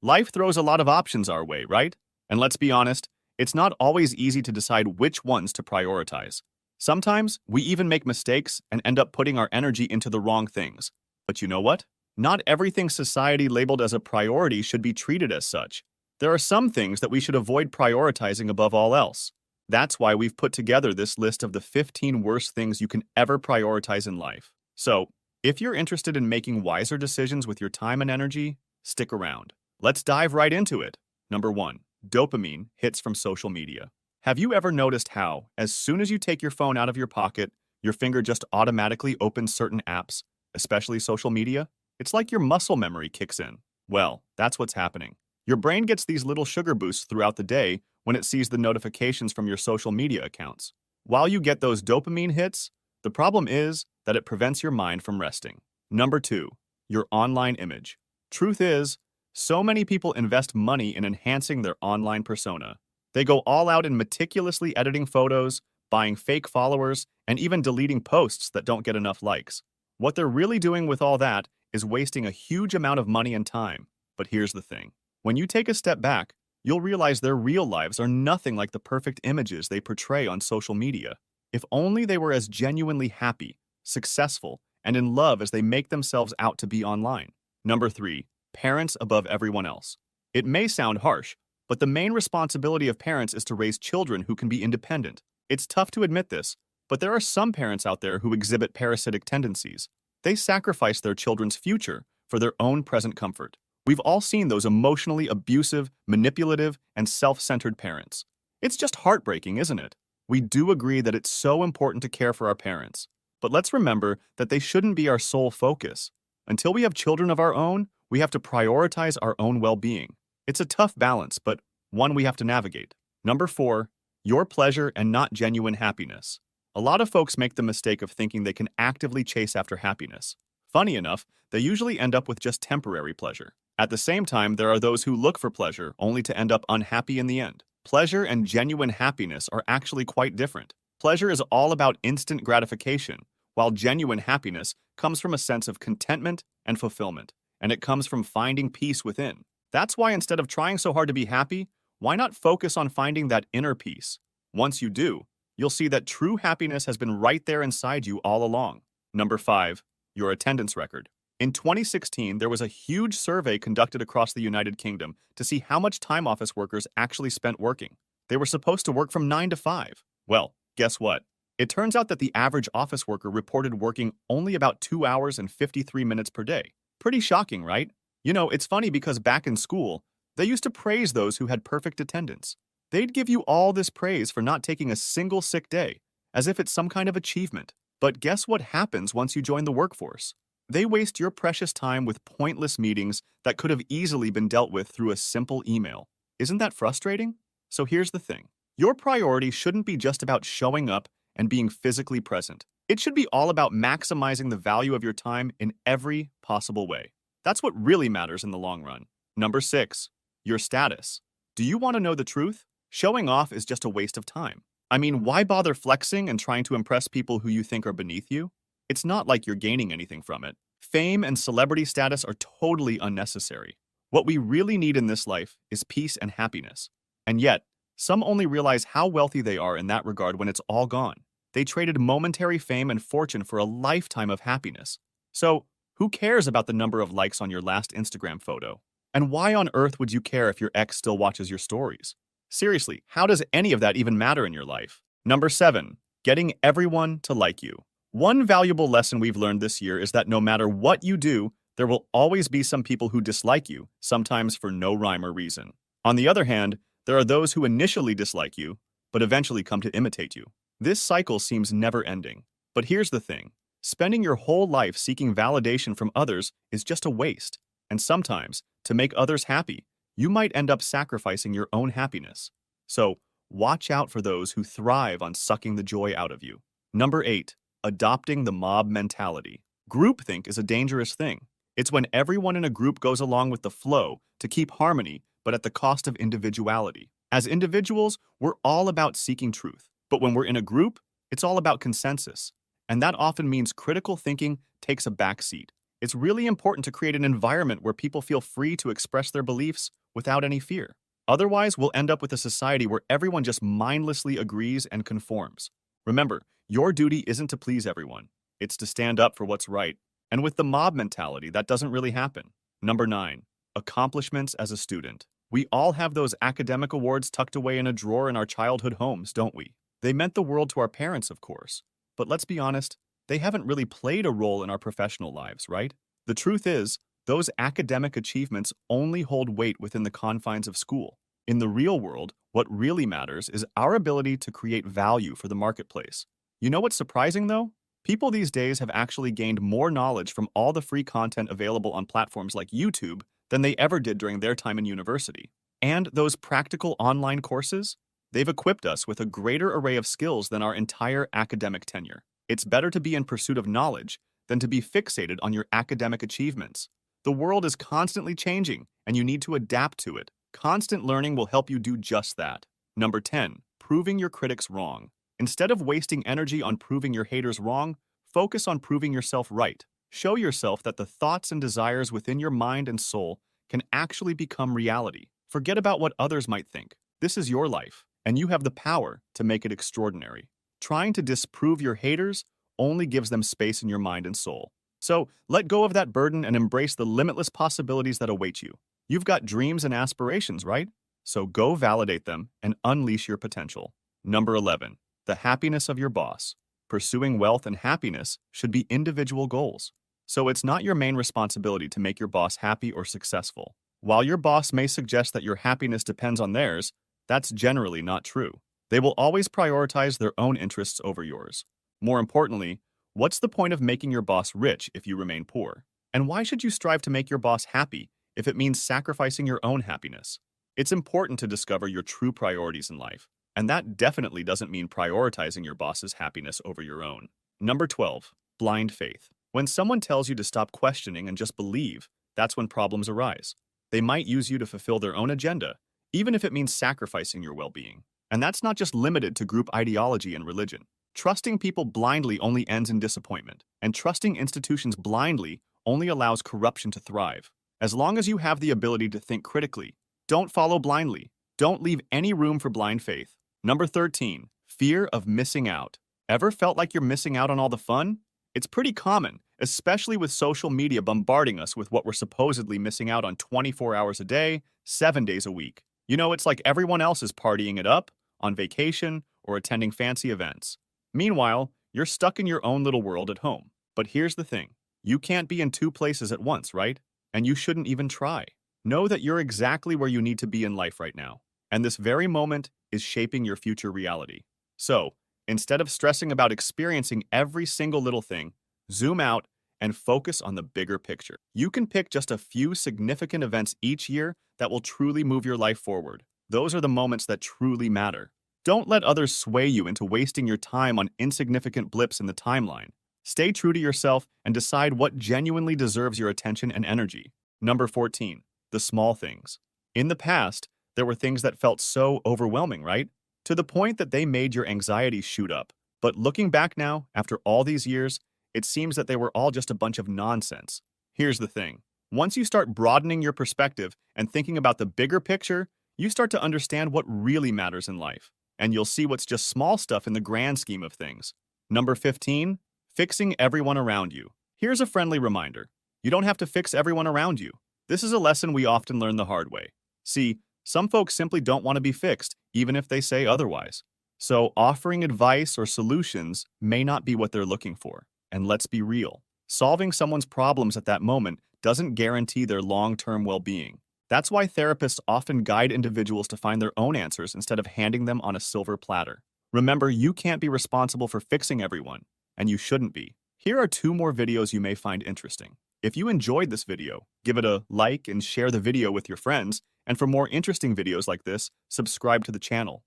Life throws a lot of options our way, right? And let's be honest, it's not always easy to decide which ones to prioritize. Sometimes we even make mistakes and end up putting our energy into the wrong things. But you know what? Not everything society labeled as a priority should be treated as such. There are some things that we should avoid prioritizing above all else. That's why we've put together this list of the 15 worst things you can ever prioritize in life. So, if you're interested in making wiser decisions with your time and energy, stick around. Let's dive right into it. Number 1. Dopamine hits from social media. Have you ever noticed how, as soon as you take your phone out of your pocket, your finger just automatically opens certain apps, especially social media? It's like your muscle memory kicks in. Well, that's what's happening. Your brain gets these little sugar boosts throughout the day when it sees the notifications from your social media accounts. While you get those dopamine hits, the problem is that it prevents your mind from resting. Number 2. Your online image. Truth is, so many people invest money in enhancing their online persona. They go all out in meticulously editing photos, buying fake followers, and even deleting posts that don't get enough likes. What they're really doing with all that is wasting a huge amount of money and time. But here's the thing. When you take a step back, you'll realize their real lives are nothing like the perfect images they portray on social media. If only they were as genuinely happy, successful, and in love as they make themselves out to be online. Number 3. Parents above everyone else. It may sound harsh, but the main responsibility of parents is to raise children who can be independent. It's tough to admit this, but there are some parents out there who exhibit parasitic tendencies. They sacrifice their children's future for their own present comfort. We've all seen those emotionally abusive, manipulative, and self-centered parents. It's just heartbreaking, isn't it? We do agree that it's so important to care for our parents, but let's remember that they shouldn't be our sole focus. Until we have children of our own, we have to prioritize our own well-being. It's a tough balance, but one we have to navigate. Number 4. Your pleasure and not genuine happiness. A lot of folks make the mistake of thinking they can actively chase after happiness. Funny enough, they usually end up with just temporary pleasure. At the same time, there are those who look for pleasure only to end up unhappy in the end. Pleasure and genuine happiness are actually quite different. Pleasure is all about instant gratification, while genuine happiness comes from a sense of contentment and fulfillment, and it comes from finding peace within. That's why instead of trying so hard to be happy, why not focus on finding that inner peace? Once you do, you'll see that true happiness has been right there inside you all along. Number 5. Your attendance record. In 2016, there was a huge survey conducted across the United Kingdom to see how much time office workers actually spent working. They were supposed to work from 9 to 5. Well, guess what? It turns out that the average office worker reported working only about 2 hours and 53 minutes per day. Pretty shocking, right? You know, it's funny because back in school, they used to praise those who had perfect attendance. They'd give you all this praise for not taking a single sick day, as if it's some kind of achievement. But guess what happens once you join the workforce? They waste your precious time with pointless meetings that could have easily been dealt with through a simple email. Isn't that frustrating? So here's the thing. Your priority shouldn't be just about showing up and being physically present. It should be all about maximizing the value of your time in every possible way. That's what really matters in the long run. Number 6. Your status. Do you want to know the truth? Showing off is just a waste of time. I mean, why bother flexing and trying to impress people who you think are beneath you? It's not like you're gaining anything from it. Fame and celebrity status are totally unnecessary. What we really need in this life is peace and happiness. And yet, some only realize how wealthy they are in that regard when it's all gone. They traded momentary fame and fortune for a lifetime of happiness. So, who cares about the number of likes on your last Instagram photo? And why on earth would you care if your ex still watches your stories? Seriously, how does any of that even matter in your life? Number 7. Getting everyone to like you. One valuable lesson we've learned this year is that no matter what you do, there will always be some people who dislike you, sometimes for no rhyme or reason. On the other hand, there are those who initially dislike you, but eventually come to imitate you. This cycle seems never-ending. But here's the thing. Spending your whole life seeking validation from others is just a waste. And sometimes, to make others happy, you might end up sacrificing your own happiness. So, watch out for those who thrive on sucking the joy out of you. Number 8. Adopting the mob mentality. Groupthink is a dangerous thing. It's when everyone in a group goes along with the flow to keep harmony, but at the cost of individuality. As individuals, we're all about seeking truth. But when we're in a group, it's all about consensus. And that often means critical thinking takes a back seat. It's really important to create an environment where people feel free to express their beliefs without any fear. Otherwise, we'll end up with a society where everyone just mindlessly agrees and conforms. Remember, your duty isn't to please everyone. It's to stand up for what's right. And with the mob mentality, that doesn't really happen. Number 9. Accomplishments as a student. We all have those academic awards tucked away in a drawer in our childhood homes, don't we? They meant the world to our parents, of course. But let's be honest, they haven't really played a role in our professional lives, right? The truth is, those academic achievements only hold weight within the confines of school. In the real world, what really matters is our ability to create value for the marketplace. You know what's surprising, though? People these days have actually gained more knowledge from all the free content available on platforms like YouTube than they ever did during their time in university. And those practical online courses? They've equipped us with a greater array of skills than our entire academic tenure. It's better to be in pursuit of knowledge than to be fixated on your academic achievements. The world is constantly changing, and you need to adapt to it. Constant learning will help you do just that. Number 10. Proving your critics wrong. Instead of wasting energy on proving your haters wrong, focus on proving yourself right. Show yourself that the thoughts and desires within your mind and soul can actually become reality. Forget about what others might think. This is your life, and you have the power to make it extraordinary. Trying to disprove your haters only gives them space in your mind and soul. So, let go of that burden and embrace the limitless possibilities that await you. You've got dreams and aspirations, right? So go validate them and unleash your potential. Number 11. The happiness of your boss. Pursuing wealth and happiness should be individual goals. So it's not your main responsibility to make your boss happy or successful. While your boss may suggest that your happiness depends on theirs, that's generally not true. They will always prioritize their own interests over yours. More importantly, what's the point of making your boss rich if you remain poor? And why should you strive to make your boss happy if it means sacrificing your own happiness? It's important to discover your true priorities in life, and that definitely doesn't mean prioritizing your boss's happiness over your own. Number 12. Blind faith. When someone tells you to stop questioning and just believe, that's when problems arise. They might use you to fulfill their own agenda, even if it means sacrificing your well-being. And that's not just limited to group ideology and religion. Trusting people blindly only ends in disappointment, and trusting institutions blindly only allows corruption to thrive. As long as you have the ability to think critically, don't follow blindly. Don't leave any room for blind faith. Number 13. Fear of missing out. Ever felt like you're missing out on all the fun? It's pretty common, especially with social media bombarding us with what we're supposedly missing out on 24 hours a day, 7 days a week. You know, it's like everyone else is partying it up, on vacation, or attending fancy events. Meanwhile, you're stuck in your own little world at home. But here's the thing. You can't be in two places at once, right? And you shouldn't even try. Know that you're exactly where you need to be in life right now. And this very moment is shaping your future reality. So, instead of stressing about experiencing every single little thing, zoom out and focus on the bigger picture. You can pick just a few significant events each year that will truly move your life forward. Those are the moments that truly matter. Don't let others sway you into wasting your time on insignificant blips in the timeline. Stay true to yourself and decide what genuinely deserves your attention and energy. Number 14. The small things. In the past, there were things that felt so overwhelming, right? To the point that they made your anxiety shoot up. But looking back now, after all these years, it seems that they were all just a bunch of nonsense. Here's the thing. Once you start broadening your perspective and thinking about the bigger picture, you start to understand what really matters in life. And you'll see what's just small stuff in the grand scheme of things. Number 15. Fixing everyone around you. Here's a friendly reminder. You don't have to fix everyone around you. This is a lesson we often learn the hard way. See, some folks simply don't want to be fixed, even if they say otherwise. So offering advice or solutions may not be what they're looking for. And let's be real. Solving someone's problems at that moment doesn't guarantee their long-term well-being. That's why therapists often guide individuals to find their own answers instead of handing them on a silver platter. Remember, you can't be responsible for fixing everyone, and you shouldn't be. Here are 2 more videos you may find interesting. If you enjoyed this video, give it a like and share the video with your friends, and for more interesting videos like this, subscribe to the channel.